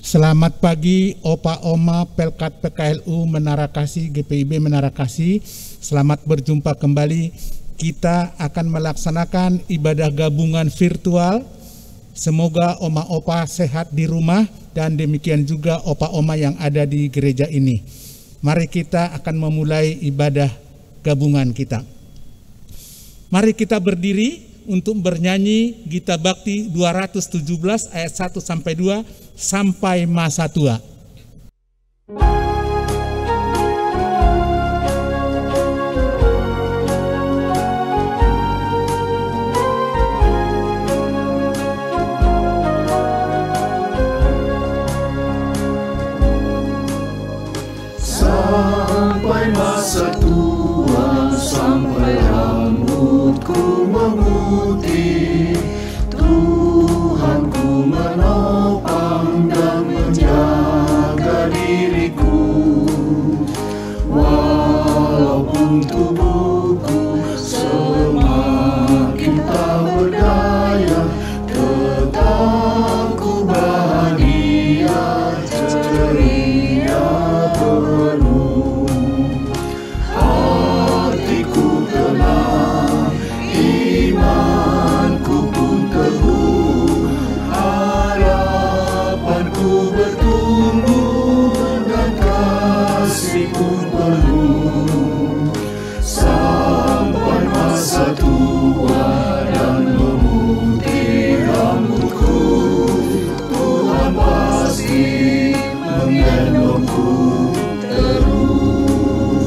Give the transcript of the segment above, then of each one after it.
Selamat pagi Opa Oma Pelkat PKLU Menara Kasih, GPIB Menara Kasih. Selamat berjumpa kembali. Kita akan melaksanakan ibadah gabungan virtual. Semoga Oma Opa sehat di rumah dan demikian juga Opa Oma yang ada di gereja ini. Mari kita akan memulai ibadah gabungan kita. Mari kita berdiri untuk bernyanyi Gita Bakti 217 ayat 1 sampai 2 sampai masa tua. Sampai masa tua, sampai rambutku memutih, Tuhanku menopang dan menjaga diriku. Walaupun tubuhku semakin tak berdaya, tetap ku bahagia, ceria penuh. Hatiku tenang, imanku pun teguh, harapanku bertumbuh dan kasih pun penuh. Sampai masa tua dan memutih rambutku, Tuhan pasti menggendongku terus.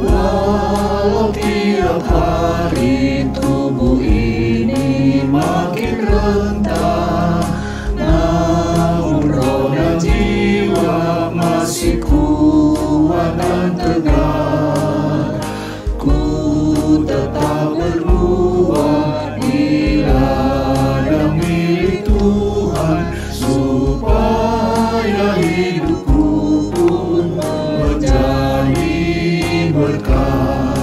Walau tiap hari tubuh ini makin rentah, namun roh dan jiwa masih kuat dan tegar. Ku tetap berbuat di ladang milik Tuhan, supaya hidupku pun menjadi berkah.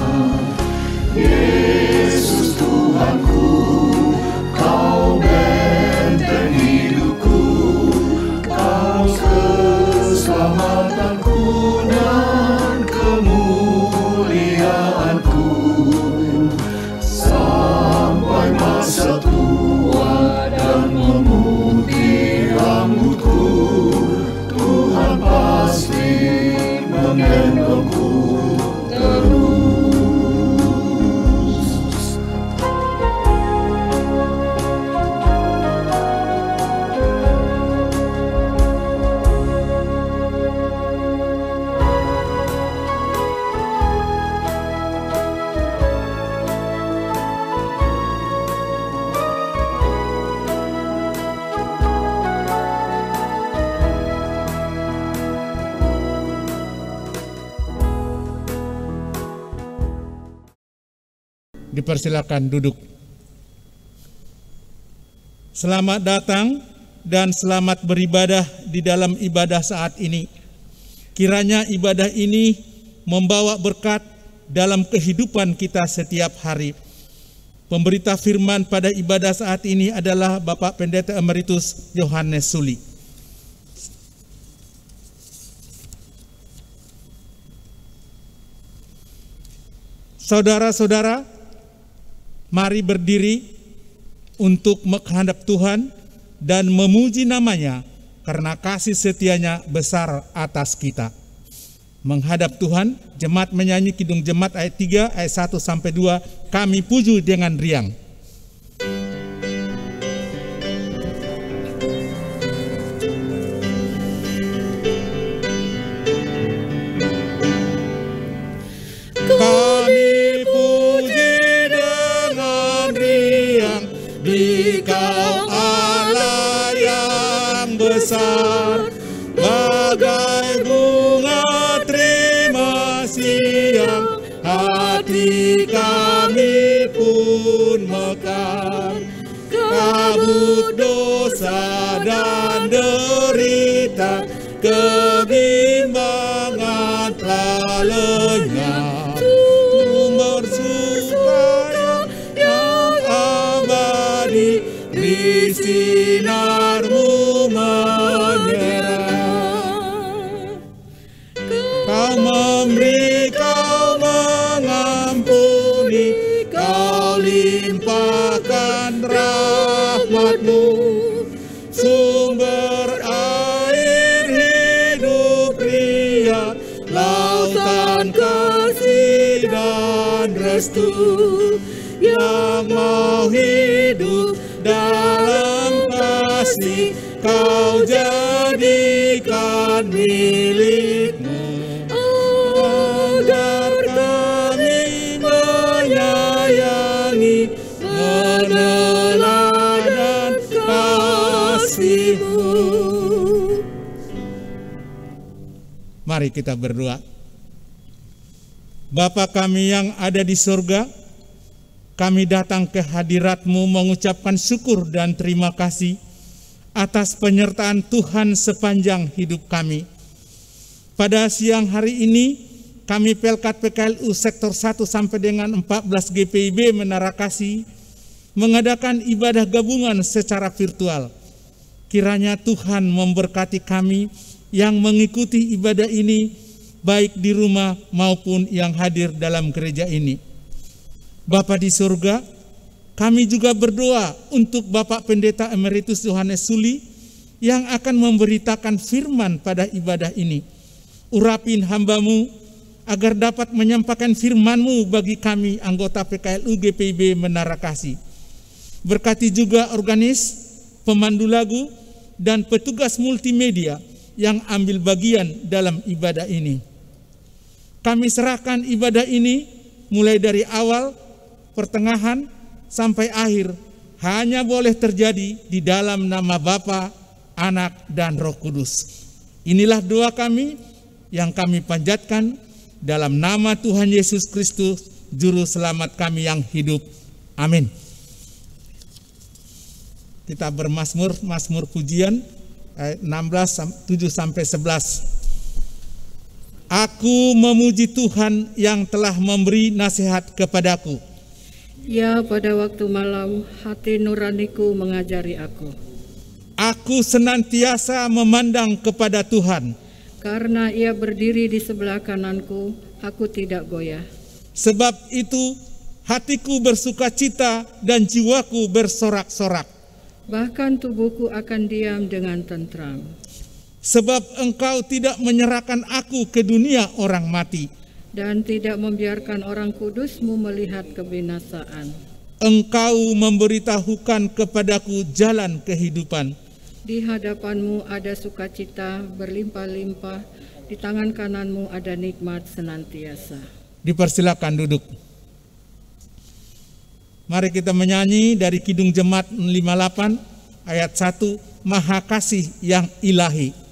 Yesus Tuhanku, Kau benteng hidupku, Kau keselamatanku dan kemuliaanku. Sampai masa tua dan memutih rambutku, Tuhan pasti menggendongku terus. Dipersilakan duduk. Selamat datang dan selamat beribadah di dalam ibadah saat ini. Kiranya ibadah ini membawa berkat dalam kehidupan kita setiap hari. Pemberita firman pada ibadah saat ini adalah Bapak Pendeta Emeritus Yohanes Suli. Saudara-saudara, mari berdiri untuk menghadap Tuhan dan memuji namanya karena kasih setianya besar atas kita. Menghadap Tuhan, jemaat menyanyi Kidung Jemaat ayat 3, ayat 1 sampai 2, kami puji dengan riang. Kami puji dengan riang di Kau Allah yang besar, bagai bunga terima siang, hati kami pun mekar. Kabut dosa dan derita, kebimbangan telah lenyap. kami di sinar-Mu menyerah. Kau memberi, Kau mengampuni, Kau limpahkan rahmat-Mu, sumber air hidup ria, lautan kasih dan restu, yang mau hidup dalam kasih, Kau jadikan milik-Mu, agar kami menyayangi, meneladan kasih-Mu. Mari kita berdoa. Bapa kami yang ada di surga, kami datang ke hadirat-Mu mengucapkan syukur dan terima kasih atas penyertaan Tuhan sepanjang hidup kami. Pada siang hari ini, kami Pelkat PKLU Sektor 1 sampai dengan 14 GPIB Menara Kasih mengadakan ibadah gabungan secara virtual. Kiranya Tuhan memberkati kami yang mengikuti ibadah ini, baik di rumah maupun yang hadir dalam gereja ini. Bapa di surga, kami juga berdoa untuk Bapak Pendeta Emeritus Yohanes Suli yang akan memberitakan firman pada ibadah ini. Urapin hamba-Mu agar dapat menyampaikan firman-Mu bagi kami anggota PKLU GPIB Menara Kasih. Berkati juga organis, pemandu lagu, dan petugas multimedia yang ambil bagian dalam ibadah ini. Kami serahkan ibadah ini mulai dari awal, pertengahan, sampai akhir hanya boleh terjadi di dalam nama Bapa, Anak, dan Roh Kudus. Inilah doa kami yang kami panjatkan dalam nama Tuhan Yesus Kristus, Juru Selamat kami yang hidup. Amin. Kita bermazmur, mazmur pujian ayat 7-11. Aku memuji Tuhan yang telah memberi nasihat kepadaku. Ya, pada waktu malam hati nuraniku mengajari aku. Aku senantiasa memandang kepada Tuhan. Karena Ia berdiri di sebelah kananku, aku tidak goyah. Sebab itu hatiku bersukacita dan jiwaku bersorak-sorak. Bahkan tubuhku akan diam dengan tentram. Sebab Engkau tidak menyerahkan aku ke dunia orang mati, dan tidak membiarkan orang kudus-Mu melihat kebinasaan. Engkau memberitahukan kepadaku jalan kehidupan. Di hadapan-Mu ada sukacita berlimpah-limpah, di tangan kanan-Mu ada nikmat senantiasa. Dipersilakan duduk. Mari kita menyanyi dari Kidung Jemaat 58 ayat 1, Maha Kasih yang Ilahi.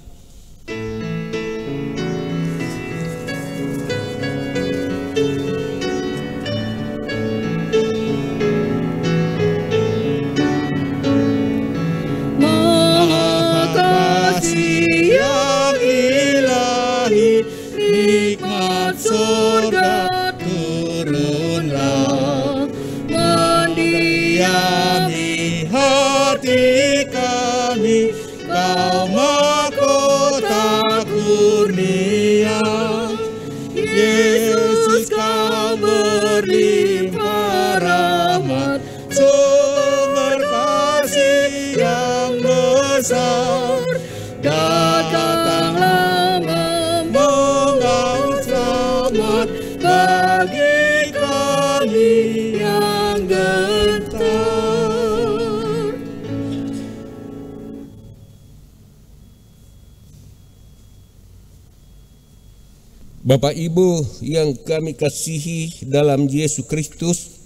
Datanglah membawa selamat bagi kami yang gentar. Bapak Ibu yang kami kasihi dalam Yesus Kristus,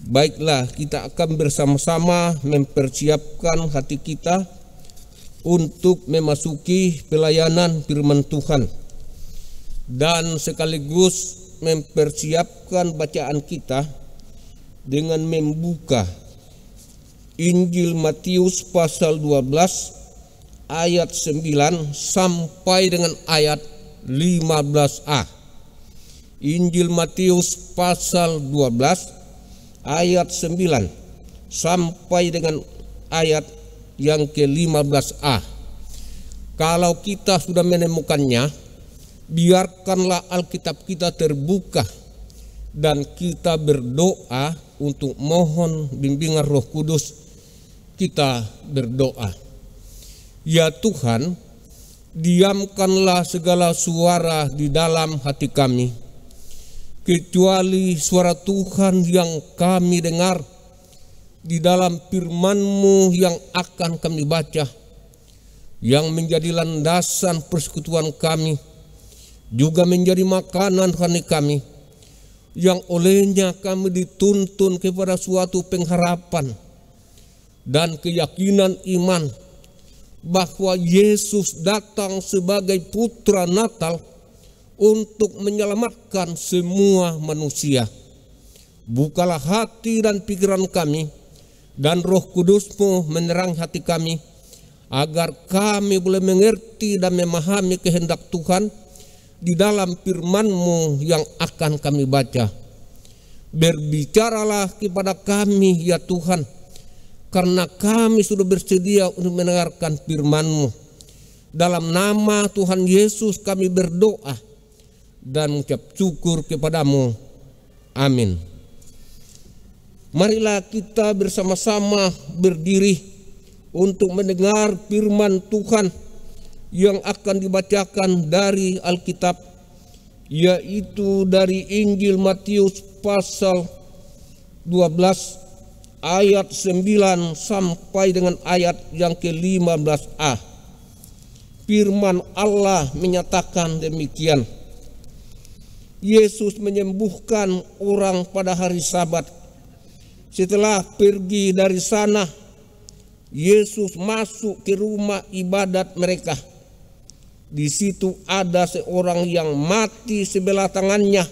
baiklah kita akan bersama-sama mempersiapkan hati kita untuk memasuki pelayanan firman Tuhan dan sekaligus mempersiapkan bacaan kita dengan membuka Injil Matius pasal 12 ayat 9 sampai dengan ayat 15a. Injil Matius pasal 12 ayat 9 sampai dengan ayat yang ke-15a. Kalau kita sudah menemukannya, biarkanlah Alkitab kita terbuka dan kita berdoa untuk mohon bimbingan Roh Kudus. Kita berdoa, ya Tuhan, diamkanlah segala suara di dalam hati kami, kecuali suara Tuhan yang kami dengar di dalam firman-Mu yang akan kami baca, yang menjadi landasan persekutuan kami, juga menjadi makanan rohani kami, yang olehnya kami dituntun kepada suatu pengharapan dan keyakinan iman bahwa Yesus datang sebagai Putra Natal untuk menyelamatkan semua manusia. Bukalah hati dan pikiran kami, dan Roh Kudus-Mu menerangi hati kami, agar kami boleh mengerti dan memahami kehendak Tuhan di dalam firman-Mu yang akan kami baca. Berbicaralah kepada kami ya Tuhan, karena kami sudah bersedia untuk mendengarkan firman-Mu. Dalam nama Tuhan Yesus kami berdoa dan mengucap syukur kepada-Mu. Amin. Marilah kita bersama-sama berdiri untuk mendengar firman Tuhan yang akan dibacakan dari Alkitab, yaitu dari Injil Matius pasal 12 ayat 9 sampai dengan ayat yang ke-15a. Firman Allah menyatakan demikian. Yesus menyembuhkan orang pada hari Sabat. Setelah pergi dari sana, Yesus masuk ke rumah ibadat mereka. Di situ ada seorang yang mati sebelah tangannya.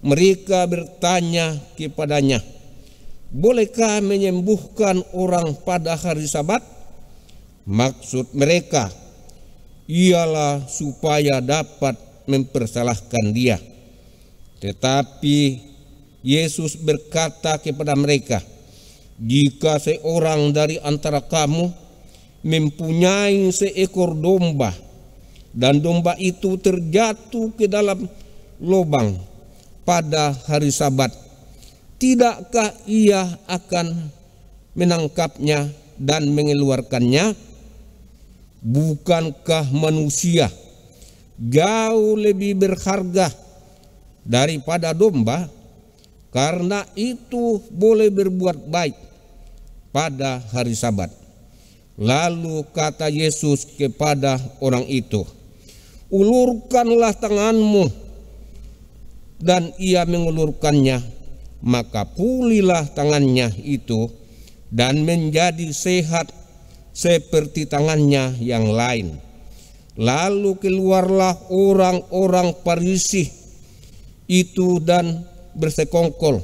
Mereka bertanya kepadanya, bolehkah menyembuhkan orang pada hari Sabat? Maksud mereka ialah supaya dapat mempersalahkan dia. Tetapi Yesus berkata kepada mereka, jika seorang dari antara kamu mempunyai seekor domba, dan domba itu terjatuh ke dalam lubang pada hari Sabat, tidakkah ia akan menangkapnya dan mengeluarkannya? Bukankah manusia jauh lebih berharga daripada domba? Karena itu boleh berbuat baik pada hari Sabat. Lalu kata Yesus kepada orang itu, ulurkanlah tanganmu. Dan ia mengulurkannya, maka pulihlah tangannya itu dan menjadi sehat seperti tangannya yang lain. Lalu keluarlah orang-orang Farisi itu dan bersekongkol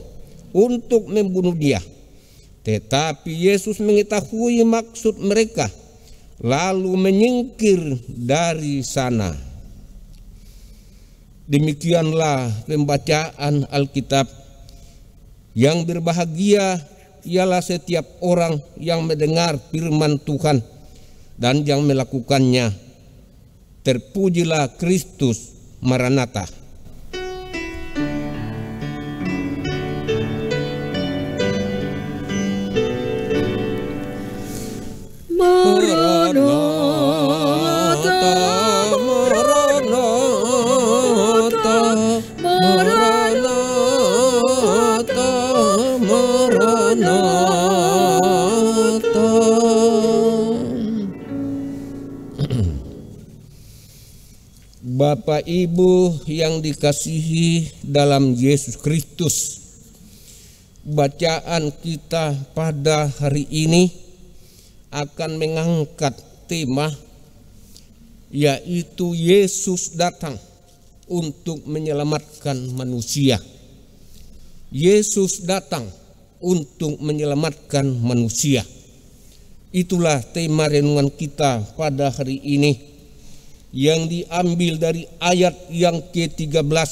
untuk membunuh dia. Tetapi Yesus mengetahui maksud mereka, lalu menyingkir dari sana. Demikianlah pembacaan Alkitab. Yang berbahagia ialah setiap orang yang mendengar firman Tuhan dan yang melakukannya. Terpujilah Kristus, Maranatha. Bapak Ibu yang dikasihi dalam Yesus Kristus, bacaan kita pada hari ini akan mengangkat tema, yaitu Yesus datang untuk menyelamatkan manusia. Yesus datang untuk menyelamatkan manusia. Itulah tema renungan kita pada hari ini, yang diambil dari ayat yang ke-13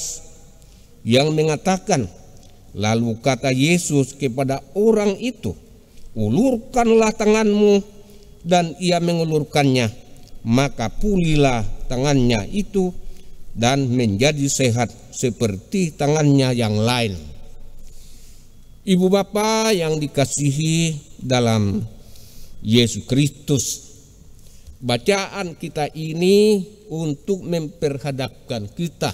yang mengatakan, lalu kata Yesus kepada orang itu, ulurkanlah tanganmu, dan ia mengulurkannya, maka pulihlah tangannya itu dan menjadi sehat seperti tangannya yang lain. Ibu bapa yang dikasihi dalam Yesus Kristus, bacaan kita ini untuk memperhadapkan kita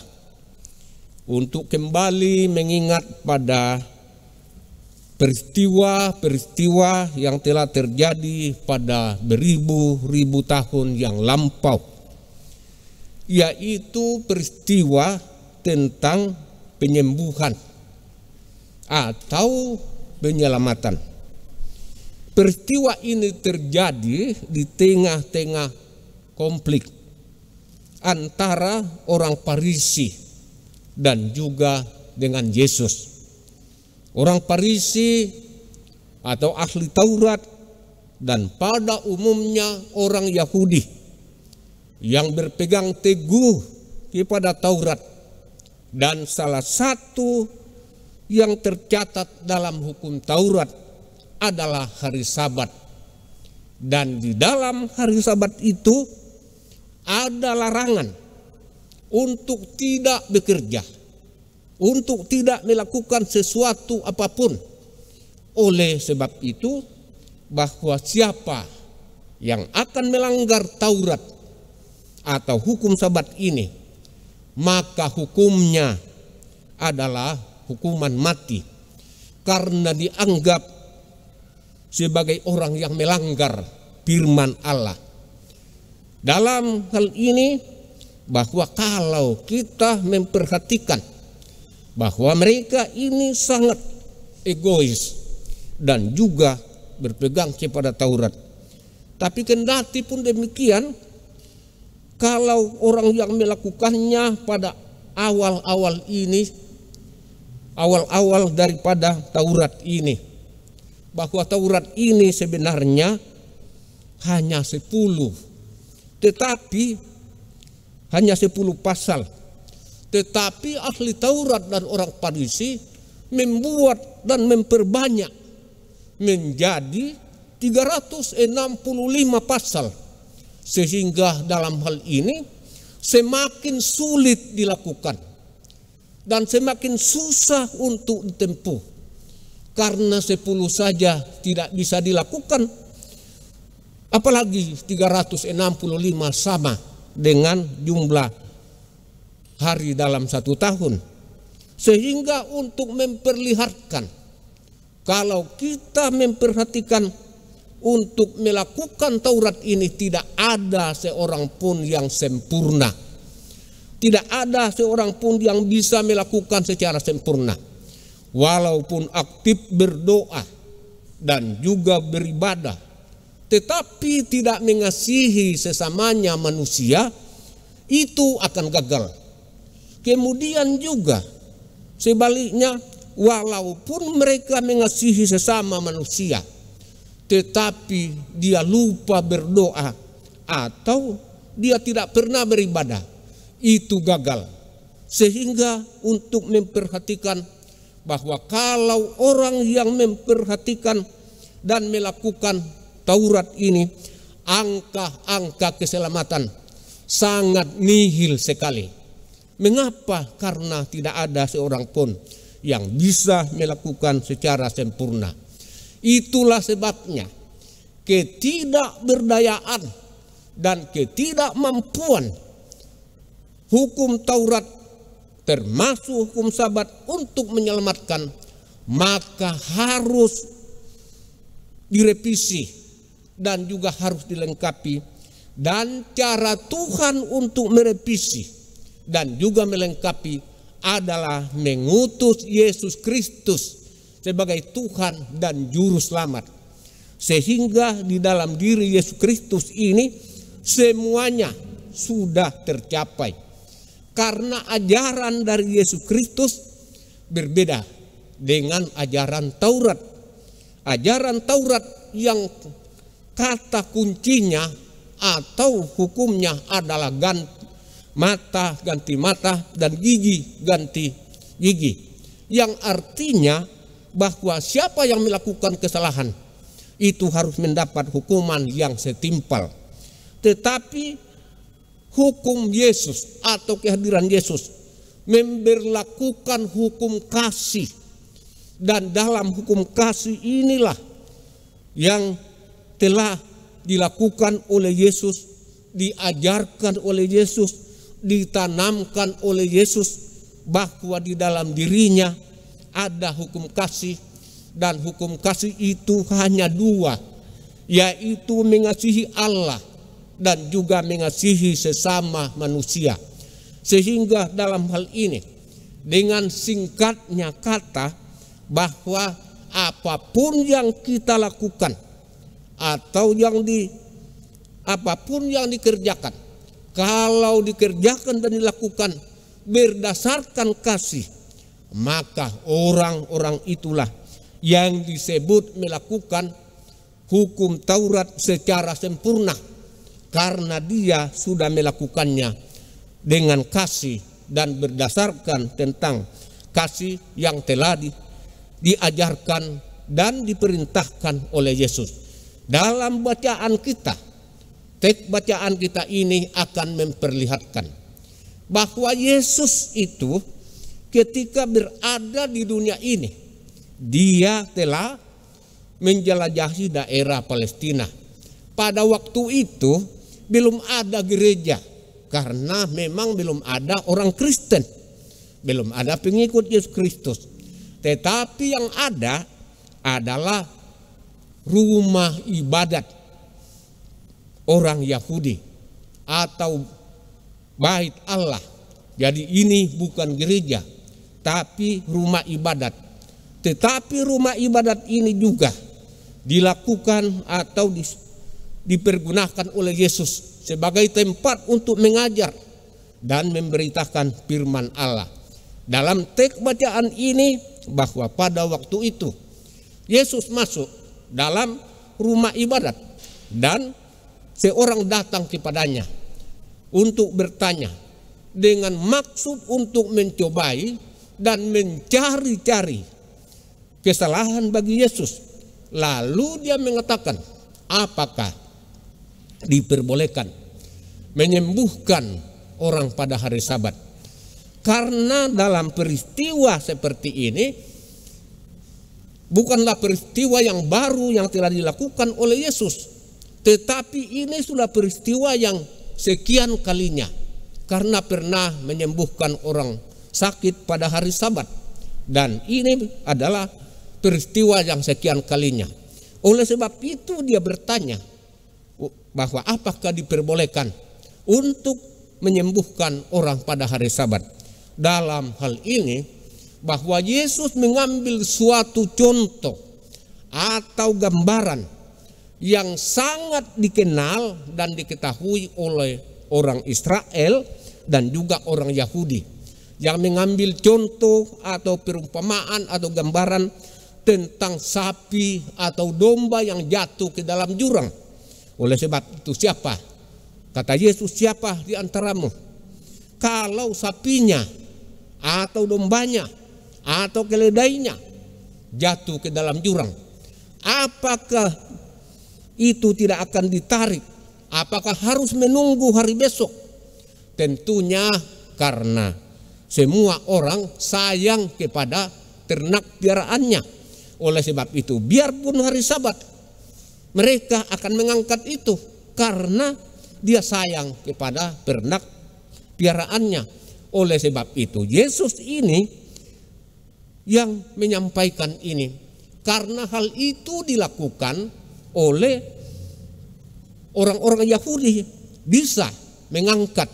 untuk kembali mengingat pada peristiwa-peristiwa yang telah terjadi pada beribu-ribu tahun yang lampau, yaitu peristiwa tentang penyembuhan atau penyelamatan. Peristiwa ini terjadi di tengah-tengah konflik antara orang Farisi dan juga dengan Yesus. Orang Farisi atau ahli Taurat dan pada umumnya orang Yahudi yang berpegang teguh kepada Taurat, dan salah satu yang tercatat dalam hukum Taurat adalah hari Sabat. Dan di dalam hari Sabat itu ada larangan untuk tidak bekerja, untuk tidak melakukan sesuatu apapun. Oleh sebab itu, bahwa siapa yang akan melanggar Taurat atau hukum Sabat ini, maka hukumnya adalah hukuman mati, karena dianggap sebagai orang yang melanggar firman Allah. Dalam hal ini, bahwa kalau kita memperhatikan bahwa mereka ini sangat egois dan juga berpegang kepada Taurat, tapi kendati pun demikian, kalau orang yang melakukannya pada awal-awal daripada Taurat ini, bahwa Taurat ini sebenarnya hanya 10, tetapi hanya 10 pasal. Tetapi ahli Taurat dan orang Farisi membuat dan memperbanyak menjadi 365 pasal, sehingga dalam hal ini semakin sulit dilakukan dan semakin susah untuk ditempuh, karena 10 saja tidak bisa dilakukan, apalagi 365 sama dengan jumlah hari dalam 1 tahun. Sehingga untuk memperlihatkan kalau kita memperhatikan untuk melakukan Taurat ini, tidak ada seorang pun yang sempurna, tidak ada seorang pun yang bisa melakukan secara sempurna. Walaupun aktif berdoa dan juga beribadah, tetapi tidak mengasihi sesamanya manusia, itu akan gagal. Kemudian juga sebaliknya, walaupun mereka mengasihi sesama manusia, tetapi dia lupa berdoa atau dia tidak pernah beribadah, itu gagal. Sehingga untuk memperhatikan bahwa kalau orang yang memperhatikan dan melakukan Taurat ini, angka keselamatan sangat nihil sekali. Mengapa? Karena tidak ada seorang pun yang bisa melakukan secara sempurna. Itulah sebabnya ketidakberdayaan dan ketidakmampuan hukum Taurat, termasuk hukum Sabat, untuk menyelamatkan, maka harus direvisi dan juga harus dilengkapi. Dan cara Tuhan untuk merevisi dan juga melengkapi adalah mengutus Yesus Kristus sebagai Tuhan dan Juru Selamat. Sehingga di dalam diri Yesus Kristus ini semuanya sudah tercapai. Karena ajaran dari Yesus Kristus berbeda dengan ajaran Taurat. Ajaran Taurat yang kata kuncinya atau hukumnya adalah ganti mata dan gigi ganti gigi, yang artinya bahwa siapa yang melakukan kesalahan itu harus mendapat hukuman yang setimpal. Tetapi hukum Yesus atau kehadiran Yesus memberlakukan hukum kasih. Dan dalam hukum kasih inilah yang telah dilakukan oleh Yesus, diajarkan oleh Yesus, ditanamkan oleh Yesus, bahwa di dalam dirinya ada hukum kasih. Dan hukum kasih itu hanya dua, yaitu mengasihi Allah dan juga mengasihi sesama manusia. Sehingga dalam hal ini, dengan singkatnya kata, bahwa apapun yang kita lakukan atau apapun yang dikerjakan, kalau dikerjakan dan dilakukan berdasarkan kasih, maka orang-orang itulah yang disebut melakukan hukum Taurat secara sempurna, karena dia sudah melakukannya dengan kasih dan berdasarkan tentang kasih yang telah diajarkan dan diperintahkan oleh Yesus. Dalam bacaan kita, teks bacaan kita ini akan memperlihatkan bahwa Yesus itu ketika berada di dunia ini, dia telah menjelajahi daerah Palestina. Pada waktu itu belum ada gereja, karena memang belum ada orang Kristen, belum ada pengikut Yesus Kristus. Tetapi yang ada adalah rumah ibadat orang Yahudi atau bait Allah. Jadi ini bukan gereja, tapi rumah ibadat. Tetapi rumah ibadat ini juga dilakukan atau dipergunakan oleh Yesus sebagai tempat untuk mengajar dan memberitakan firman Allah. Dalam teks bacaan ini, bahwa pada waktu itu Yesus masuk dalam rumah ibadat dan seorang datang kepadanya untuk bertanya dengan maksud untuk mencobai dan mencari-cari kesalahan bagi Yesus. Lalu dia mengatakan, apakah diperbolehkan menyembuhkan orang pada hari Sabat? Karena dalam peristiwa seperti ini bukanlah peristiwa yang baru yang telah dilakukan oleh Yesus, tetapi ini sudah peristiwa yang sekian kalinya, karena pernah menyembuhkan orang sakit pada hari Sabat. Dan ini adalah peristiwa yang sekian kalinya. Oleh sebab itu dia bertanya bahwa apakah diperbolehkan untuk menyembuhkan orang pada hari Sabat. Dalam hal ini, bahwa Yesus mengambil suatu contoh atau gambaran yang sangat dikenal dan diketahui oleh orang Israel dan juga orang Yahudi, yang mengambil contoh atau perumpamaan atau gambaran tentang sapi atau domba yang jatuh ke dalam jurang. Oleh sebab itu, siapa? Kata Yesus, siapa di antaramu kalau sapinya atau dombanya atau keledainya jatuh ke dalam jurang, apakah itu tidak akan ditarik? Apakah harus menunggu hari besok? Tentunya karena semua orang sayang kepada ternak piaraannya. Oleh sebab itu, biarpun hari Sabat, mereka akan mengangkat itu karena dia sayang kepada ternak piaraannya. Oleh sebab itu, Yesus ini yang menyampaikan ini, karena hal itu dilakukan oleh orang-orang Yahudi, bisa mengangkat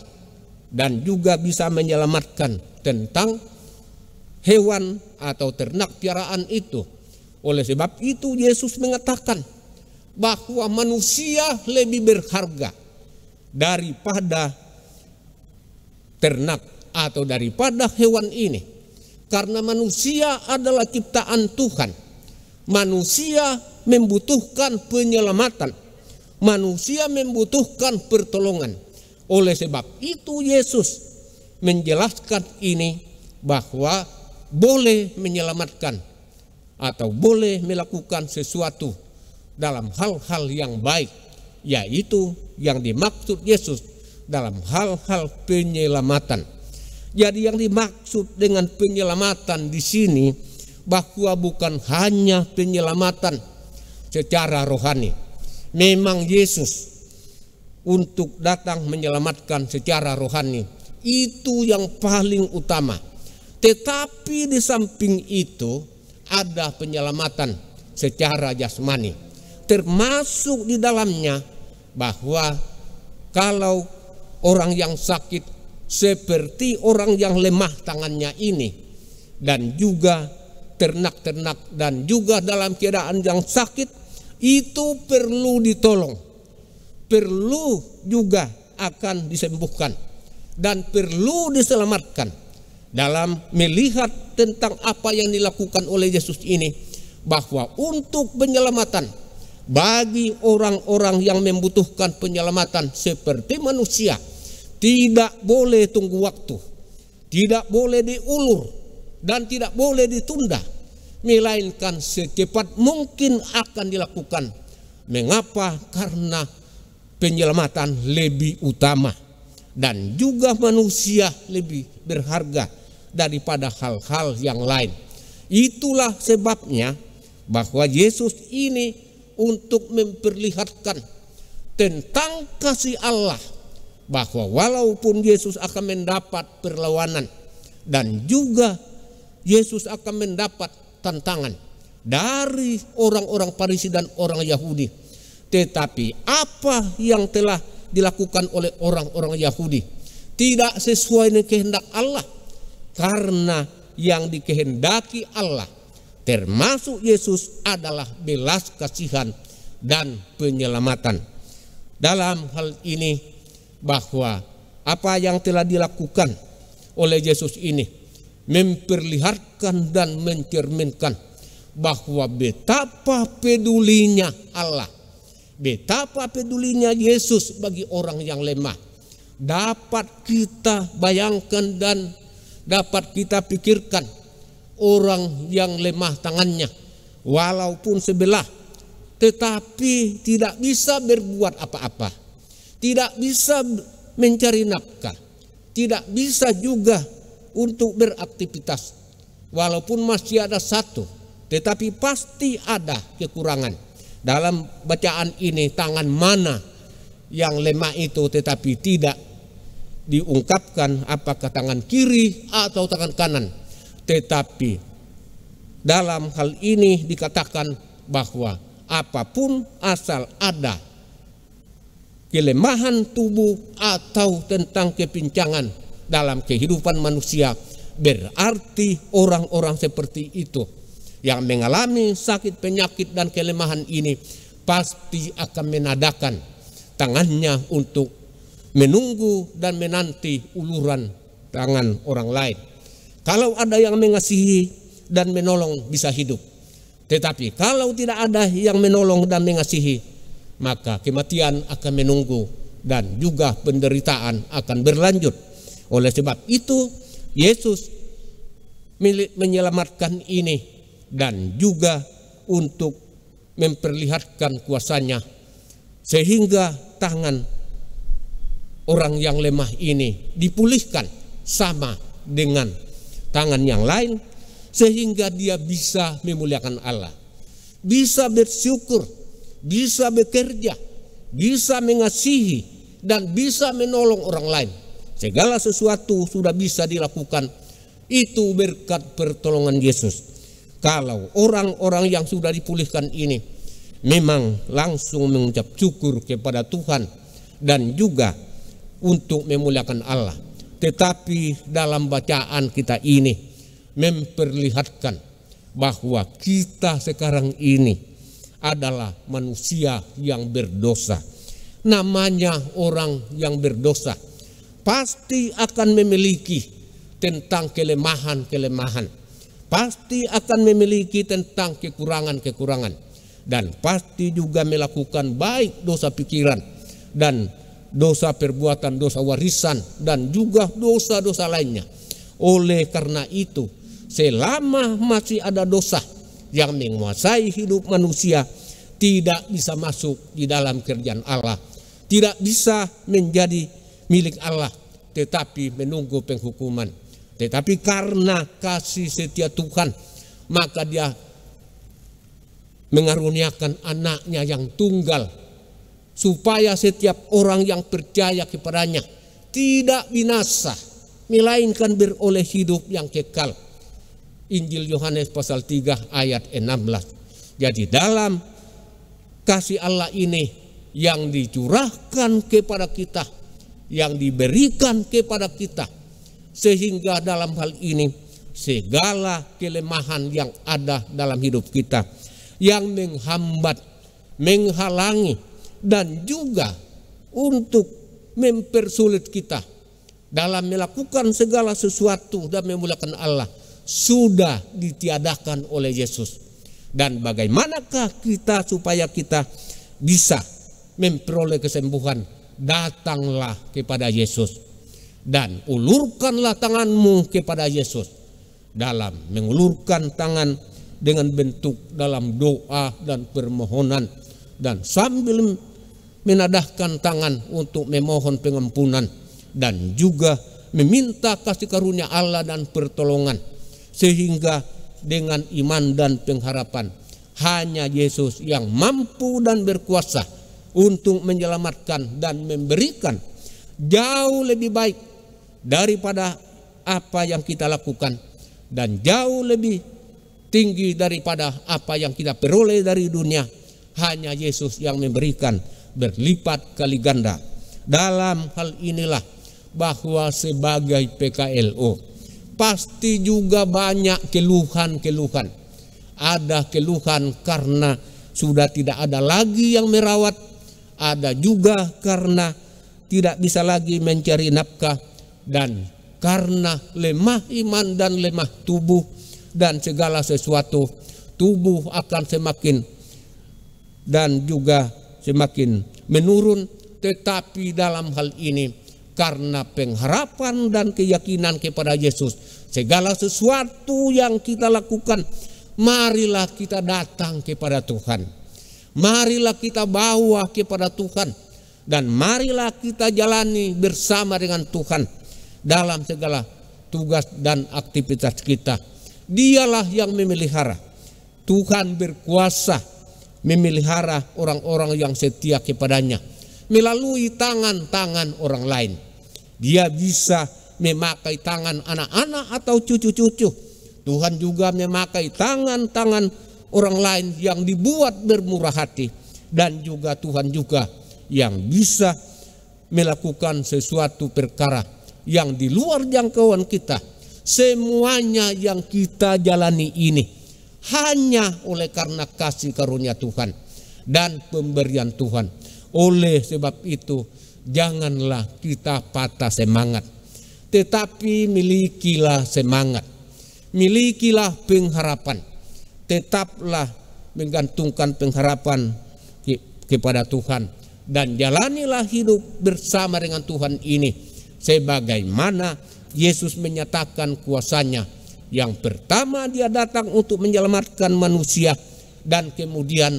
dan juga bisa menyelamatkan tentang hewan atau ternak piaraan itu. Oleh sebab itu Yesus mengatakan bahwa manusia lebih berharga daripada ternak atau daripada hewan ini. Karena manusia adalah ciptaan Tuhan. Manusia membutuhkan penyelamatan. Manusia membutuhkan pertolongan. Oleh sebab itu Yesus menjelaskan ini bahwa boleh menyelamatkan atau boleh melakukan sesuatu dalam hal-hal yang baik, yaitu yang dimaksud Yesus dalam hal-hal penyelamatan. Jadi yang dimaksud dengan penyelamatan di sini bahwa bukan hanya penyelamatan secara rohani. Memang Yesus untuk datang menyelamatkan secara rohani, itu yang paling utama. Tetapi di samping itu ada penyelamatan secara jasmani, termasuk di dalamnya bahwa kalau orang yang sakit seperti orang yang lemah tangannya ini, dan juga ternak-ternak dan juga dalam keadaan yang sakit, itu perlu ditolong, perlu juga akan disembuhkan dan perlu diselamatkan. Dalam melihat tentang apa yang dilakukan oleh Yesus ini, bahwa untuk penyelamatan bagi orang-orang yang membutuhkan penyelamatan seperti manusia, tidak boleh tunggu waktu, tidak boleh diulur, dan tidak boleh ditunda, melainkan secepat mungkin akan dilakukan. Mengapa? Karena penyelamatan lebih utama dan juga manusia lebih berharga daripada hal-hal yang lain. Itulah sebabnya bahwa Yesus ini untuk memperlihatkan tentang kasih Allah, bahwa walaupun Yesus akan mendapat perlawanan dan juga Yesus akan mendapat tantangan dari orang-orang Farisi dan orang Yahudi, tetapi apa yang telah dilakukan oleh orang-orang Yahudi tidak sesuai dengan kehendak Allah, karena yang dikehendaki Allah termasuk Yesus adalah belas kasihan dan penyelamatan. Dalam hal ini bahwa apa yang telah dilakukan oleh Yesus ini memperlihatkan dan mencerminkan bahwa betapa pedulinya Allah, betapa pedulinya Yesus bagi orang yang lemah. Dapat kita bayangkan dan dapat kita pikirkan orang yang lemah tangannya walaupun sebelah, tetapi tidak bisa berbuat apa-apa, tidak bisa mencari nafkah, tidak bisa juga untuk beraktivitas. Walaupun masih ada satu, tetapi pasti ada kekurangan. Dalam bacaan ini, tangan mana yang lemah itu, tetapi tidak diungkapkan apakah tangan kiri atau tangan kanan. Tetapi dalam hal ini dikatakan bahwa apapun asal ada kelemahan tubuh atau tentang kepincangan dalam kehidupan manusia, berarti orang-orang seperti itu yang mengalami sakit, penyakit dan kelemahan ini pasti akan menadakan tangannya untuk menunggu dan menanti uluran tangan orang lain. Kalau ada yang mengasihi dan menolong bisa hidup, tetapi kalau tidak ada yang menolong dan mengasihi, maka kematian akan menunggu dan juga penderitaan akan berlanjut. Oleh sebab itu Yesus menyelamatkan ini dan juga untuk memperlihatkan kuasanya, sehingga tangan orang yang lemah ini dipulihkan sama dengan tangan yang lain, sehingga dia bisa memuliakan Allah, bisa bersyukur, bisa bekerja, bisa mengasihi, dan bisa menolong orang lain. Segala sesuatu sudah bisa dilakukan itu berkat pertolongan Yesus. Kalau orang-orang yang sudah dipulihkan ini memang langsung mengucap syukur kepada Tuhan dan juga untuk memuliakan Allah. Tetapi dalam bacaan kita ini memperlihatkan bahwa kita sekarang ini adalah manusia yang berdosa. Namanya orang yang berdosa pasti akan memiliki tentang kelemahan-kelemahan, pasti akan memiliki tentang kekurangan-kekurangan, dan pasti juga melakukan baik dosa pikiran dan dosa perbuatan, dosa warisan, dan juga dosa-dosa lainnya. Oleh karena itu, selama masih ada dosa yang menguasai hidup manusia, tidak bisa masuk di dalam kerjaan Allah, tidak bisa menjadi milik Allah, tetapi menunggu penghukuman. Tetapi karena kasih setia Tuhan, maka Dia mengaruniakan anaknya yang tunggal, supaya setiap orang yang percaya kepadanya tidak binasa, melainkan beroleh hidup yang kekal. Injil Yohanes pasal 3 ayat 16. Jadi dalam kasih Allah ini yang dicurahkan kepada kita, yang diberikan kepada kita, sehingga dalam hal ini segala kelemahan yang ada dalam hidup kita, yang menghambat, menghalangi, dan juga untuk mempersulit kita dalam melakukan segala sesuatu dan memuliakan Allah, sudah ditiadakan oleh Yesus. Dan bagaimanakah kita supaya kita bisa memperoleh kesembuhan? Datanglah kepada Yesus dan ulurkanlah tanganmu kepada Yesus. Dalam mengulurkan tangan dengan bentuk dalam doa dan permohonan, dan sambil menadahkan tangan untuk memohon pengampunan dan juga meminta kasih karunia Allah dan pertolongan, sehingga dengan iman dan pengharapan hanya Yesus yang mampu dan berkuasa untuk menyelamatkan dan memberikan jauh lebih baik daripada apa yang kita lakukan, dan jauh lebih tinggi daripada apa yang kita peroleh dari dunia. Hanya Yesus yang memberikan berlipat kali ganda. Dalam hal inilah bahwa sebagai PKLO pasti juga banyak keluhan-keluhan. Ada keluhan karena sudah tidak ada lagi yang merawat, ada juga karena tidak bisa lagi mencari nafkah, dan karena lemah iman dan lemah tubuh, dan segala sesuatu tubuh akan semakin dan juga semakin menurun. Tetapi dalam hal ini, karena pengharapan dan keyakinan kepada Yesus, segala sesuatu yang kita lakukan, marilah kita datang kepada Tuhan, marilah kita bawa kepada Tuhan, dan marilah kita jalani bersama dengan Tuhan dalam segala tugas dan aktivitas kita. Dialah yang memelihara. Tuhan berkuasa memelihara orang-orang yang setia kepadanya melalui tangan-tangan orang lain. Dia bisa memakai tangan anak-anak atau cucu-cucu. Tuhan juga memakai tangan-tangan orang lain yang dibuat bermurah hati. Dan juga Tuhan juga yang bisa melakukan sesuatu perkara yang di luar jangkauan kita. Semuanya yang kita jalani ini hanya oleh karena kasih karunia Tuhan dan pemberian Tuhan. Oleh sebab itu, janganlah kita patah semangat, tetapi milikilah semangat, milikilah pengharapan. Tetaplah menggantungkan pengharapan kepada Tuhan, dan jalanilah hidup bersama dengan Tuhan ini sebagaimana Yesus menyatakan kuasanya. Yang pertama, Dia datang untuk menyelamatkan manusia, dan kemudian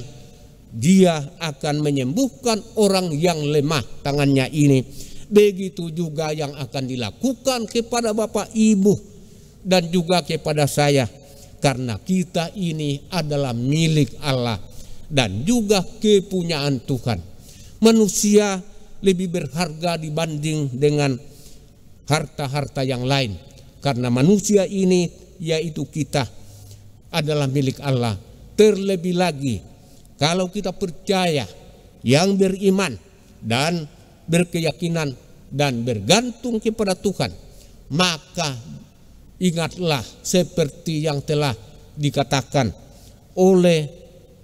Dia akan menyembuhkan orang yang lemah tangannya ini. Begitu juga yang akan dilakukan kepada Bapak Ibu dan juga kepada saya, karena kita ini adalah milik Allah dan juga kepunyaan Tuhan. Manusia lebih berharga dibanding dengan harta-harta yang lain, karena manusia ini, yaitu kita, adalah milik Allah. Terlebih lagi kalau kita percaya, yang beriman dan berkeyakinan dan bergantung kepada Tuhan, maka ingatlah seperti yang telah dikatakan oleh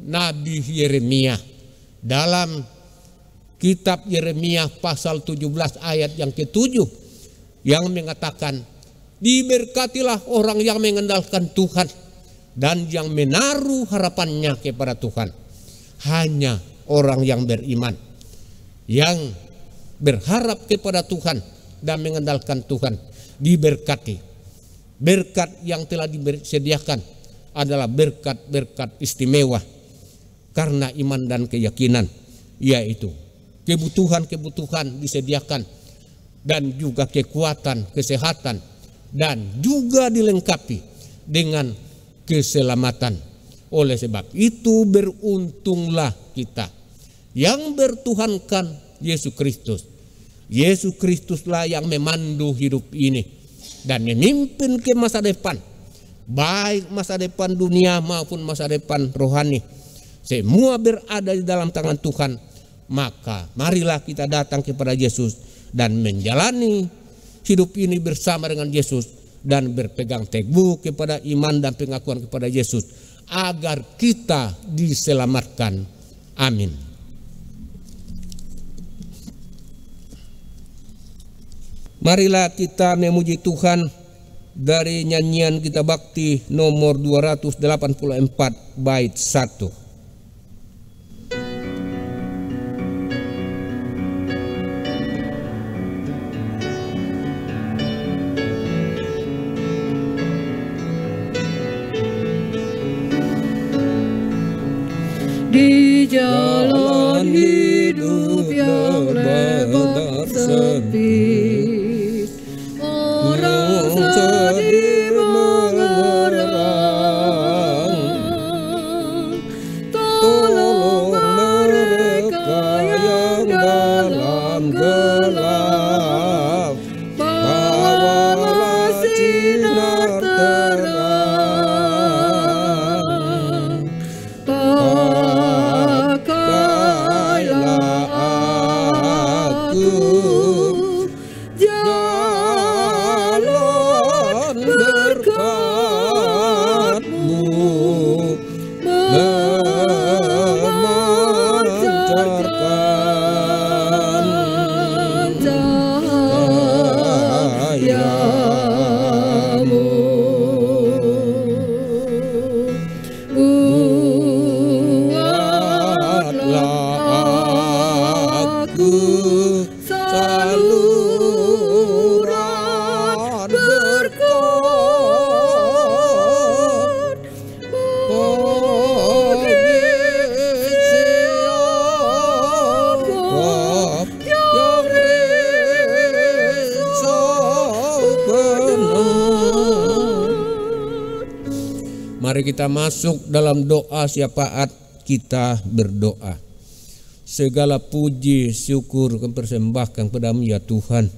Nabi Yeremia dalam kitab Yeremia pasal 17 ayat yang ke-7, yang mengatakan, diberkatilah orang yang mengandalkan Tuhan dan yang menaruh harapannya kepada Tuhan. Hanya orang yang beriman, yang berharap kepada Tuhan dan mengandalkan Tuhan, diberkati. Berkat yang telah disediakan adalah berkat-berkat istimewa. karena iman dan keyakinan, yaitu kebutuhan-kebutuhan disediakan dan juga kekuatan, kesehatan, dan juga dilengkapi dengan keselamatan. Oleh sebab itu beruntunglah kita yang bertuhankan Yesus Kristus. Yesus Kristuslah yang memandu hidup ini dan memimpin ke masa depan, baik masa depan dunia maupun masa depan rohani. Semua berada di dalam tangan Tuhan. Maka marilah kita datang kepada Yesus dan menjalani hidup ini bersama dengan Yesus dan berpegang teguh kepada iman dan pengakuan kepada Yesus agar kita diselamatkan. Amin. Marilah kita memuji Tuhan dari nyanyian kita bakti nomor 284 bait 1. Di jalan hidup yang lebat sepi, orang sedih mengerang. Tolong mereka yang dalam gelap, bawalah sinar terang. Mari kita masuk dalam doa syafaat, kita berdoa. Segala puji syukur kami persembahkan kepadamu ya Tuhan,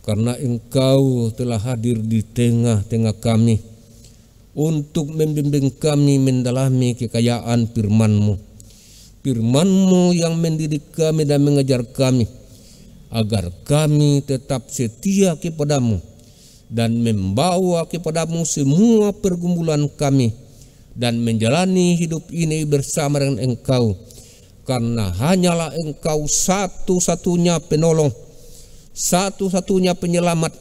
karena Engkau telah hadir di tengah-tengah kami untuk membimbing kami mendalami kekayaan firman-Mu. Firman-Mu yang mendidik kami dan mengajar kami agar kami tetap setia kepadamu dan membawa kepadamu semua pergumulan kami dan menjalani hidup ini bersama dengan Engkau, karena hanyalah Engkau satu-satunya penolong, satu-satunya penyelamat,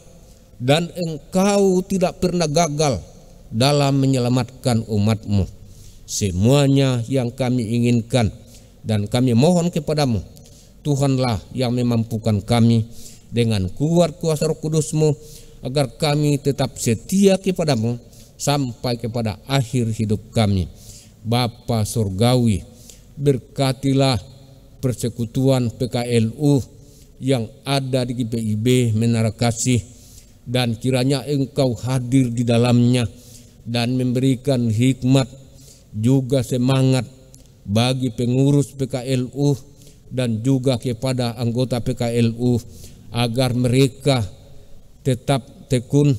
dan Engkau tidak pernah gagal dalam menyelamatkan umat-Mu. Semuanya yang kami inginkan dan kami mohon kepadamu, Tuhanlah yang memampukan kami dengan kuat kuasa Roh Kudus-Mu agar kami tetap setia kepadamu sampai kepada akhir hidup kami. Bapa Surgawi, berkatilah persekutuan PKLU yang ada di GPIB Menara Kasih, dan kiranya Engkau hadir di dalamnya dan memberikan hikmat juga semangat bagi pengurus PKLU dan juga kepada anggota PKLU agar mereka tetap tekun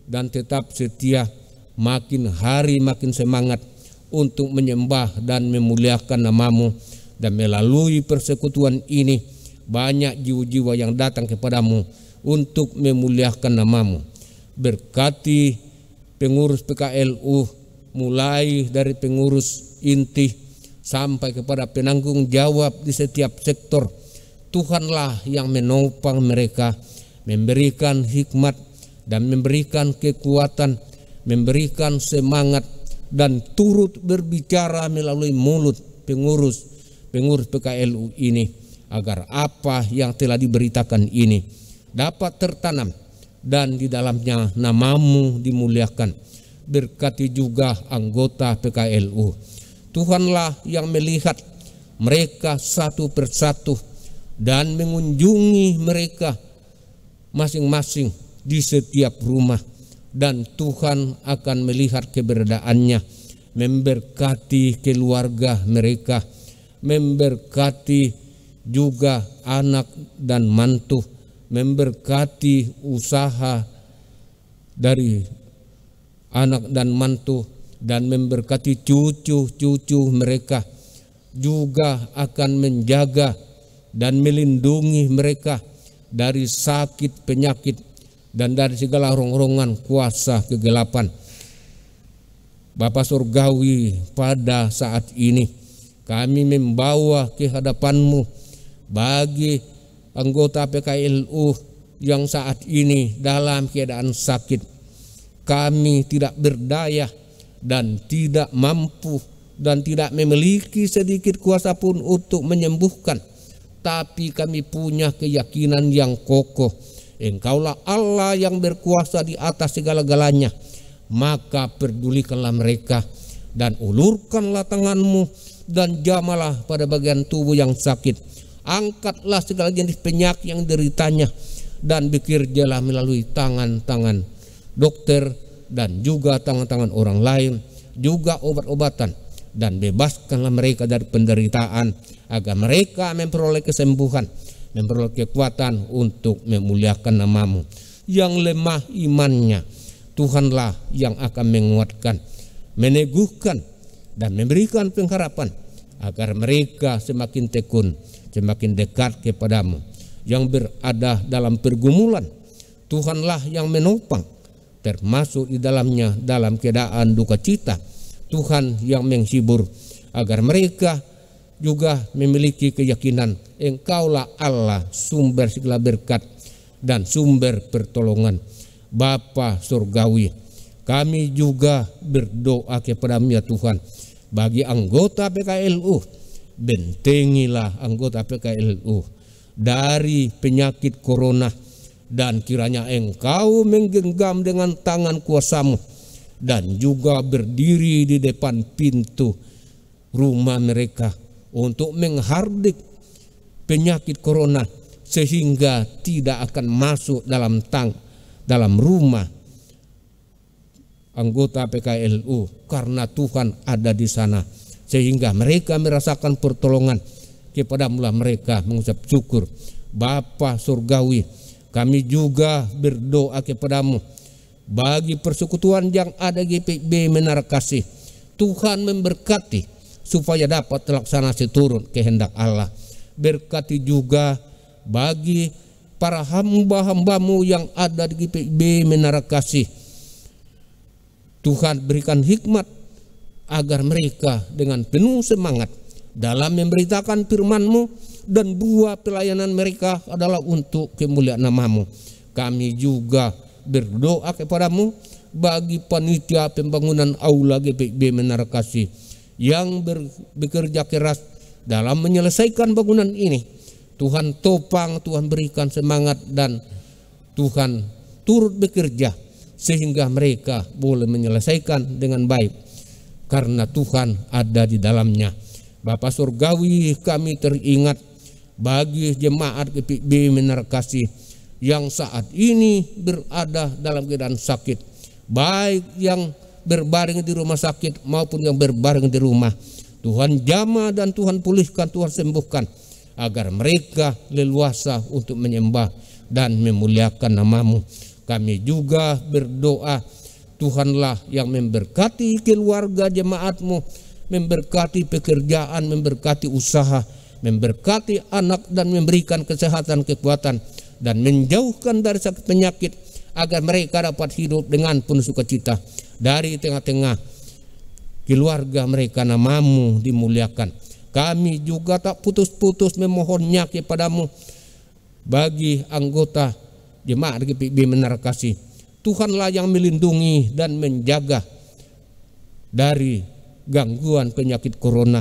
dan tetap setia, makin hari makin semangat untuk menyembah dan memuliakan nama-Mu, dan melalui persekutuan ini banyak jiwa-jiwa yang datang kepadamu untuk memuliakan nama-Mu. Berkati pengurus PKLU mulai dari pengurus inti sampai kepada penanggung jawab di setiap sektor. Tuhanlah yang menopang mereka, memberikan hikmat dan memberikan kekuatan, memberikan semangat, dan turut berbicara melalui mulut pengurus PKLU ini, agar apa yang telah diberitakan ini dapat tertanam dan di dalamnya nama-Mu dimuliakan. Berkati juga anggota PKLU, Tuhanlah yang melihat mereka satu persatu dan mengunjungi mereka masing-masing di setiap rumah, dan Tuhan akan melihat keberadaannya, memberkati keluarga mereka, memberkati juga anak dan mantu, memberkati usaha dari anak dan mantu, dan memberkati cucu-cucu mereka, juga akan menjaga dan melindungi mereka dari sakit penyakit dan dari segala rongrongan kuasa kegelapan. Bapa Surgawi, pada saat ini kami membawa ke hadapan-Mu bagi anggota PKLU yang saat ini dalam keadaan sakit. Kami tidak berdaya dan tidak mampu dan tidak memiliki sedikit kuasa pun untuk menyembuhkan, tapi kami punya keyakinan yang kokoh. Engkaulah Allah yang berkuasa di atas segala-galanya. Maka pedulikanlah mereka dan ulurkanlah tangan-Mu dan jamalah pada bagian tubuh yang sakit. Angkatlah segala jenis penyakit yang deritanya dan bekerjalah melalui tangan-tangan dokter dan juga tangan-tangan orang lain, juga obat-obatan, dan bebaskanlah mereka dari penderitaan agar mereka memperoleh kesembuhan, memperoleh kekuatan untuk memuliakan nama-Mu. Yang lemah imannya, Tuhanlah yang akan menguatkan, meneguhkan, dan memberikan pengharapan agar mereka semakin tekun, semakin dekat kepada-Mu. Yang berada dalam pergumulan, Tuhanlah yang menopang, termasuk di dalamnya dalam keadaan duka cita. Tuhan yang menghibur agar mereka juga memiliki keyakinan Engkaulah Allah sumber segala berkat dan sumber pertolongan. Bapa Surgawi, kami juga berdoa kepada-Mu ya Tuhan, bagi anggota PKLU, bentengilah anggota PKLU dari penyakit corona, dan kiranya Engkau menggenggam dengan tangan kuasa-Mu dan juga berdiri di depan pintu rumah mereka untuk menghardik penyakit corona, sehingga tidak akan masuk dalam rumah anggota PKLU, karena Tuhan ada di sana, sehingga mereka merasakan pertolongan. Kepada-Mu mereka mengucap syukur. Bapa Surgawi, kami juga berdoa kepada-Mu bagi persekutuan yang ada GPIB Menara Kasih. Tuhan memberkati supaya dapat terlaksana seturut kehendak Allah. Berkati juga bagi para hamba-hamba-Mu yang ada di GPIB Menara Kasih. Tuhan berikan hikmat agar mereka dengan penuh semangat dalam memberitakan firman-Mu, dan buah pelayanan mereka adalah untuk kemuliaan nama-Mu. Kami juga berdoa kepada-Mu bagi panitia pembangunan aula GPIB Menara Kasih yang bekerja keras dalam menyelesaikan bangunan ini. Tuhan topang, Tuhan berikan semangat, dan Tuhan turut bekerja sehingga mereka boleh menyelesaikan dengan baik, karena Tuhan ada di dalamnya. Bapa Surgawi, kami teringat bagi jemaat GPIB Menara Kasih yang saat ini berada dalam keadaan sakit, baik yang berbaring di rumah sakit maupun yang berbaring di rumah. Tuhan jamah dan Tuhan pulihkan, Tuhan sembuhkan, agar mereka leluasa untuk menyembah dan memuliakan nama-Mu. Kami juga berdoa, Tuhanlah yang memberkati keluarga jemaat-Mu, memberkati pekerjaan, memberkati usaha, memberkati anak, dan memberikan kesehatan, kekuatan, dan menjauhkan dari sakit penyakit, agar mereka dapat hidup dengan penuh sukacita dari tengah-tengah keluarga mereka. Nama-Mu dimuliakan. Kami juga tak putus-putus memohonnya kepada-Mu bagi anggota jemaat GPIB Menara Kasih. Tuhanlah yang melindungi dan menjaga dari gangguan penyakit corona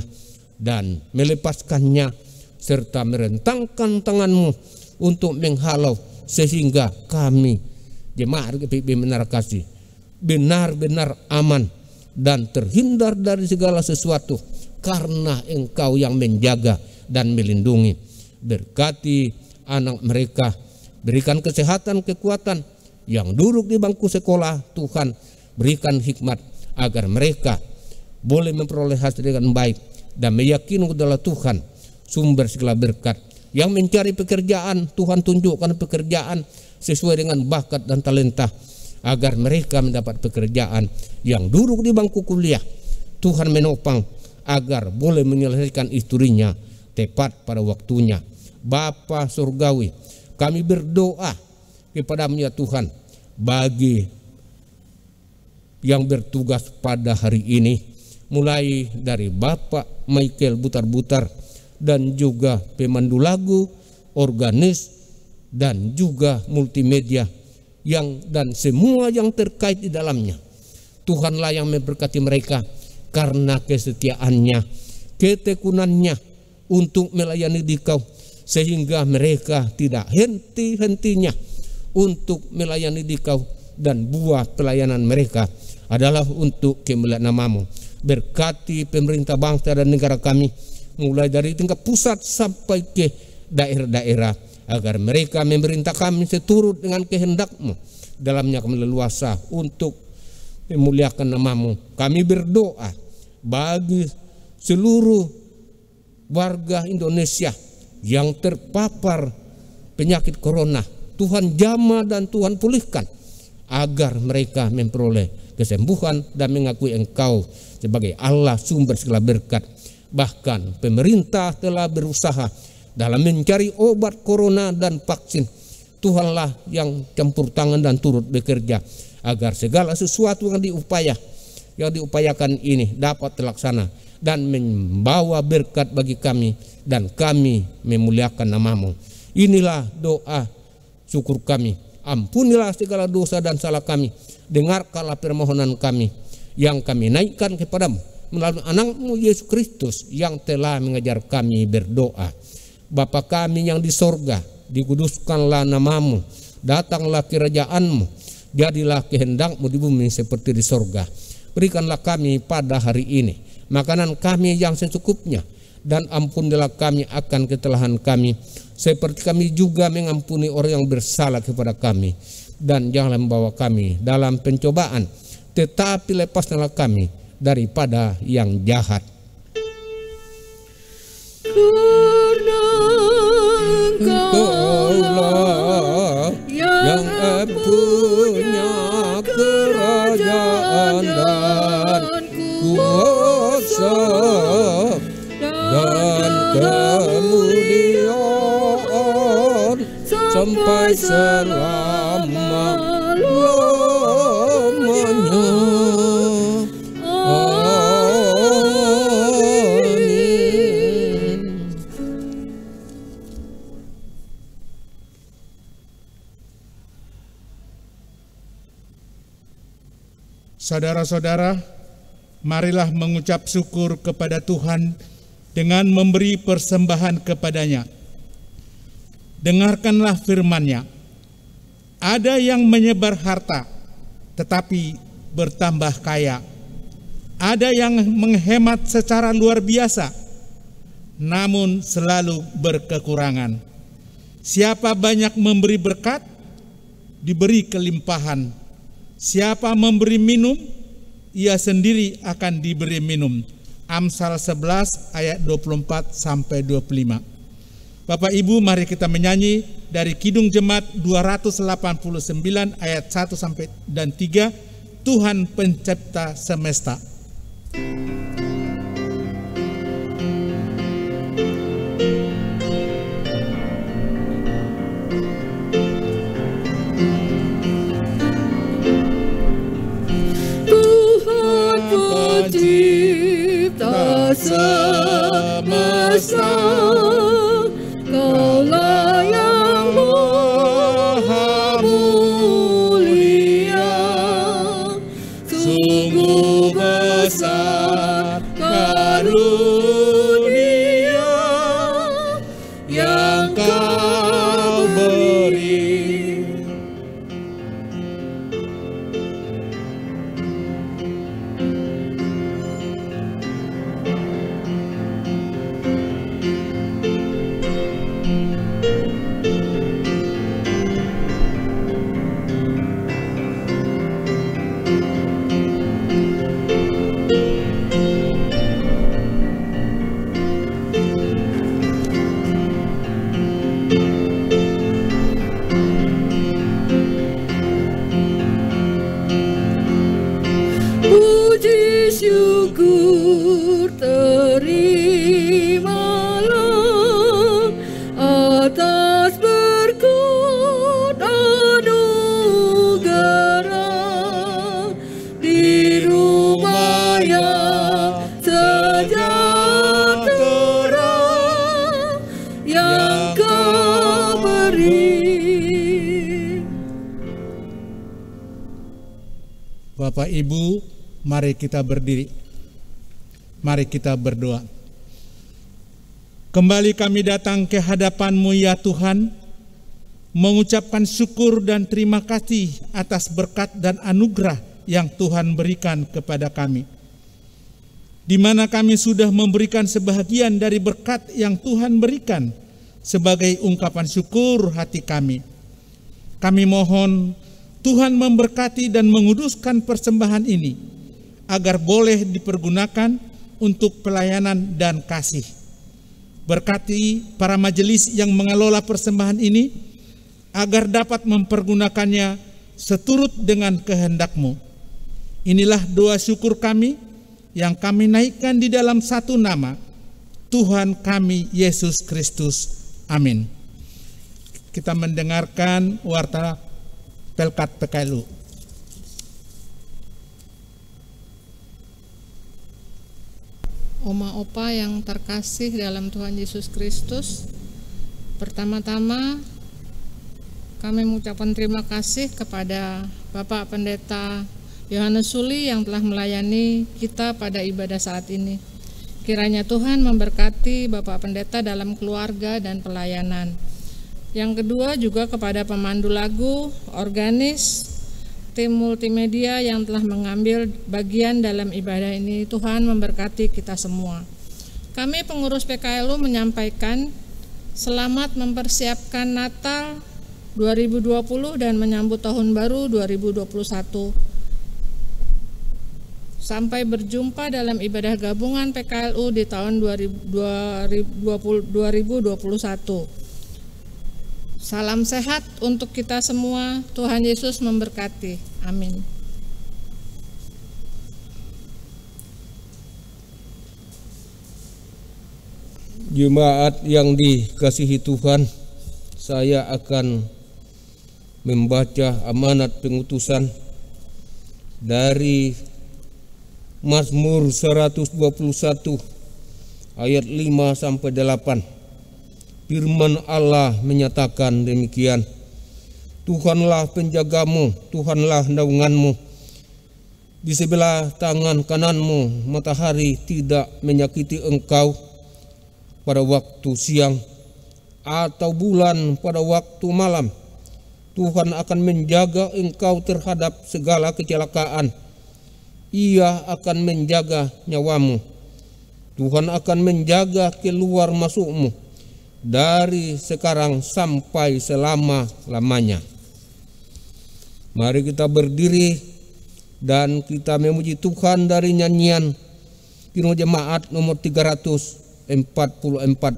dan melepaskannya, serta merentangkan tangan-Mu untuk menghalau, sehingga kami jemaat GPIB Menara Kasih benar-benar aman dan terhindar dari segala sesuatu, karena Engkau yang menjaga dan melindungi. Berkati anak mereka, berikan kesehatan, kekuatan. Yang duduk di bangku sekolah, Tuhan berikan hikmat agar mereka boleh memperoleh hasil dengan baik dan meyakini adalah Tuhan sumber segala berkat. Yang mencari pekerjaan, Tuhan tunjukkan pekerjaan sesuai dengan bakat dan talenta agar mereka mendapat pekerjaan. Yang duduk di bangku kuliah, Tuhan menopang agar boleh menyelesaikan istrinya tepat pada waktunya. Bapa surgawi, kami berdoa kepada-Mu ya Tuhan, bagi yang bertugas pada hari ini, mulai dari Bapak Michael Butar-Butar dan juga pemandu lagu, organis dan juga multimedia dan semua yang terkait di dalamnya. Tuhanlah yang memberkati mereka karena kesetiaannya, ketekunannya untuk melayani Dikau, sehingga mereka tidak henti-hentinya untuk melayani Dikau, dan buah pelayanan mereka adalah untuk kemuliaan nama-Mu. Berkati pemerintah bangsa dan negara kami, mulai dari tingkat pusat sampai ke daerah-daerah, agar mereka memerintah kami seturut dengan kehendak-Mu. Dalamnya kami leluasa untuk memuliakan nama-Mu. Kami berdoa bagi seluruh warga Indonesia yang terpapar penyakit corona, Tuhan jamah dan Tuhan pulihkan agar mereka memperoleh kesembuhan dan mengakui Engkau sebagai Allah sumber segala berkat. Bahkan pemerintah telah berusaha dalam mencari obat corona dan vaksin. Tuhanlah yang campur tangan dan turut bekerja agar segala sesuatu yang diupayakan ini dapat terlaksana dan membawa berkat bagi kami, dan kami memuliakan nama-Mu. Inilah doa syukur kami. Ampunilah segala dosa dan salah kami. Dengarkanlah permohonan kami yang kami naikkan kepadamu melalui anak-Mu Yesus Kristus yang telah mengajar kami berdoa. Bapa kami yang di sorga, dikuduskanlah nama-Mu, datanglah kerajaan-Mu, jadilah kehendak-Mu di bumi seperti di sorga. Berikanlah kami pada hari ini makanan kami yang secukupnya, dan ampunilah kami akan kesalahan kami, seperti kami juga mengampuni orang yang bersalah kepada kami. Dan janganlah membawa kami dalam pencobaan, tetapi lepaskanlah kami daripada yang jahat. Karena Engkaulah yang punya kerajaan dan kuasa dan kemuliaan sampai selama-lamanya. Amin. Saudara-saudara, marilah mengucap syukur kepada Tuhan dengan memberi persembahan kepadanya. Dengarkanlah firman-Nya. Ada yang menyebar harta, tetapi bertambah kaya. Ada yang menghemat secara luar biasa, namun selalu berkekurangan. Siapa banyak memberi berkat, diberi kelimpahan. Siapa memberi minum, ia sendiri akan diberi minum. Amsal 11 ayat 24 sampai 25. Bapak Ibu, mari kita menyanyi dari Kidung Jemaat 289 ayat 1 sampai dan 3, Tuhan Pencipta Semesta. Pencipta semesta, Kaulah yang maha mulia, sungguh besar karunia yang Kau beri. yang Kau beri. Bapak Ibu, mari kita berdiri. Mari kita berdoa. Kembali kami datang ke hadapan-Mu ya Tuhan, mengucapkan syukur dan terima kasih atas berkat dan anugerah yang Tuhan berikan kepada kami, di mana kami sudah memberikan sebahagian dari berkat yang Tuhan berikan sebagai ungkapan syukur hati kami. Kami mohon Tuhan memberkati dan menguduskan persembahan ini, agar boleh dipergunakan untuk pelayanan dan kasih. Berkati para majelis yang mengelola persembahan ini, agar dapat mempergunakannya seturut dengan kehendak-Mu. Inilah doa syukur kami yang kami naikkan di dalam satu nama, Tuhan kami Yesus Kristus. Amin. Kita mendengarkan warta Pelkat PKLU. Oma Opa yang terkasih dalam Tuhan Yesus Kristus, pertama-tama kami mengucapkan terima kasih kepada Bapak Pendeta Yohanes Suli yang telah melayani kita pada ibadah saat ini. Kiranya Tuhan memberkati Bapak Pendeta dalam keluarga dan pelayanan. Yang kedua juga kepada pemandu lagu, organis, tim multimedia yang telah mengambil bagian dalam ibadah ini. Tuhan memberkati kita semua. Kami pengurus PKLU menyampaikan selamat mempersiapkan Natal 2020 dan menyambut Tahun Baru 2021. Sampai berjumpa dalam ibadah gabungan PKLU di tahun 2021. Salam sehat untuk kita semua. Tuhan Yesus memberkati. Amin. Jemaat yang dikasihi Tuhan, saya akan membaca amanat pengutusan dari Mazmur 121 ayat 5 sampai 8. Firman Allah menyatakan demikian. Tuhanlah penjagamu, Tuhanlah naunganmu. Di sebelah tangan kananmu matahari tidak menyakiti engkau pada waktu siang, atau bulan pada waktu malam. Tuhan akan menjaga engkau terhadap segala kecelakaan. Ia akan menjaga nyawamu. Tuhan akan menjaga keluar masukmu dari sekarang sampai selama-lamanya. Mari kita berdiri dan kita memuji Tuhan dari nyanyian Kirung Jemaat nomor 344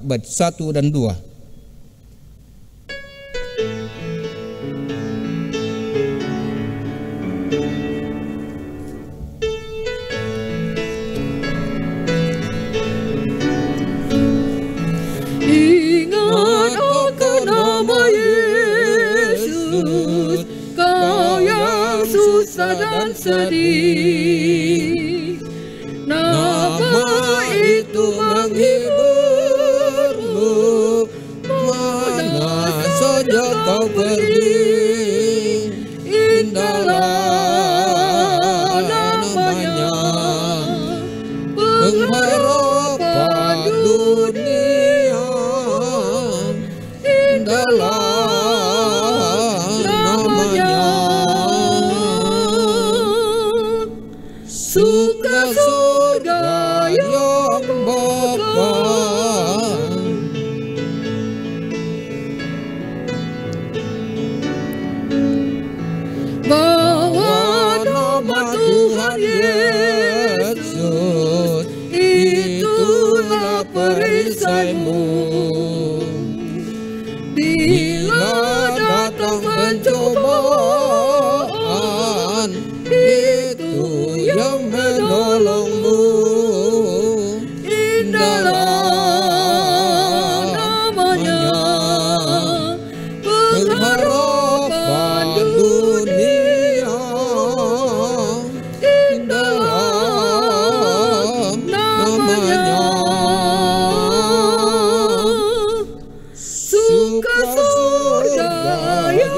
bait 1 dan 2. Dan sedih, nama itu menghiburmu, mana saja kau pergi, indahlah namanya, pengharapan dunia, indahlah surga yang bakal. Bawa nama Tuhan Yesus, itulah perisaimu. suka surga yang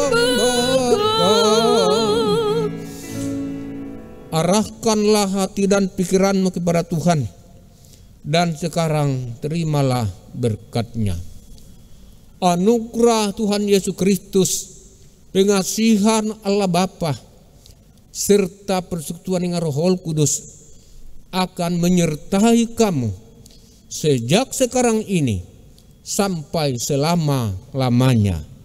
megah. Arahkanlah hati dan pikiranmu kepada Tuhan, dan sekarang terimalah berkat-Nya. Anugerah Tuhan Yesus Kristus, pengasihan Allah Bapa, serta persekutuan dengan Roh Kudus akan menyertai kamu sejak sekarang ini sampai selama-lamanya.